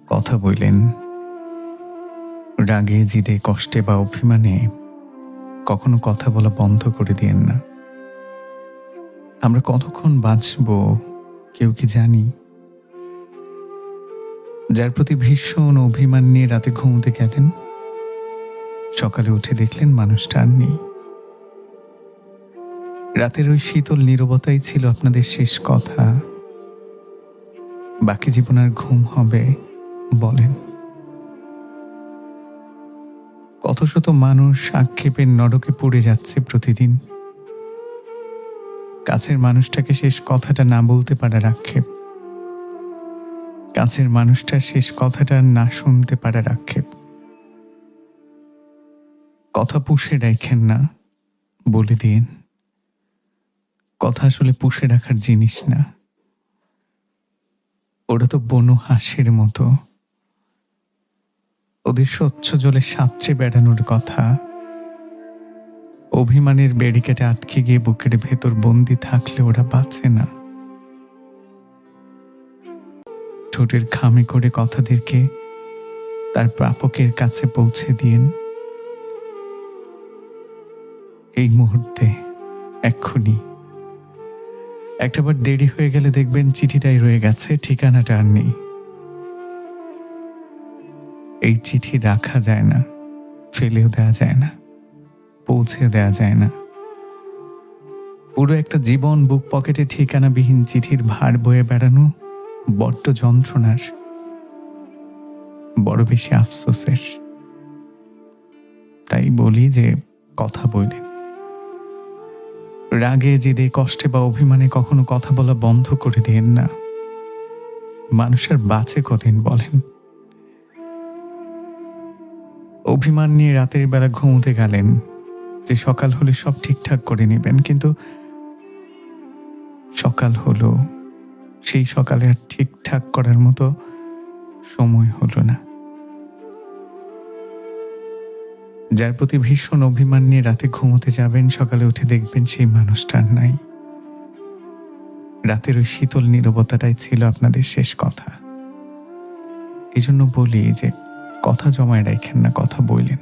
কথা বললেন, রাগে জিদে কষ্টে বা অভিমানে কখনো কথা বলা বন্ধ করে দিয়েন না। আমরা কতক্ষণ বাঁচব কেউ কি জানি? যার প্রতি ভীষণ অভিমান নিয়ে রাতে ঘুমোতে গেলেন, সকালে উঠে দেখলেন মানুষটা আর নেই। রাতের ওই শীতল নীরবতাই ছিল আপনাদের শেষ কথা। বাকি জীবন আর ঘুম হবে বলেন? কত শত মানুষ আক্ষেপের নরকে পড়ে যাচ্ছে প্রতিদিন। কাছের মানুষটাকে শেষ কথাটা না বলতে পারার আক্ষেপ, কাছের মানুষটার শেষ কথাটা না শুনতে পারার আক্ষেপ। কথা পুষে রাখেন না, বলে দিন। কথা আসলে পুষে রাখার জিনিস না, ওরা তো বনো হাঁসের মতো। ওদের স্বচ্ছ জলে সাঁতরে বেড়ানোর কথা। অভিমানের ব্যারিকেডে আটকে গিয়ে বুকের ভেতর বন্দি থাকলে ওরা বাঁচে না। ঠোঁটের খামে করে কথাদেরকে তার প্রাপকের কাছে পৌঁছে দিন। এই মুহূর্তে, এক্ষুনি। একটাবার দেরি হয়ে গেলে দেখবেন চিঠিটাই রয়ে গেছে, ঠিকানাটা আর নেই। এই চিঠি রাখা যায় না, ফেলেও দেওয়া যায় না, পৌঁছে দেওয়া যায় না। পুরো একটা জীবন বুক পকেটে ঠিকানাবিহীন চিঠির ভার বয়ে বেড়ানো বড্ড যন্ত্রণার, বড় বেশি আফসোসের। তাই বলি যে কথা বললেন, রাগে জেদে কষ্টে বা অভিমানে কখনো কথা বলা বন্ধ করে দিন না। মানুষের বাঁচে কদিন বলেন? অভিমান নিয়ে রাতের বেলা ঘুমোতে গেলেন যে সকাল হলে সব ঠিকঠাক করে নেবেন, কিন্তু সকাল হলো, সেই সকালে আর ঠিকঠাক করার মতো সময় হলো না। যার প্রতি ভীষণ অভিমান নিয়ে রাতে ঘুমোতে যাবেন, সকালে উঠে দেখবেন সেই মানুষটা আর নাই। রাতের ওই শীতল নীরবতাটাই ছিল আপনাদের শেষ কথা। এই জন্য বলি যে কথা জমায় রাখেন না, কথা বললেন।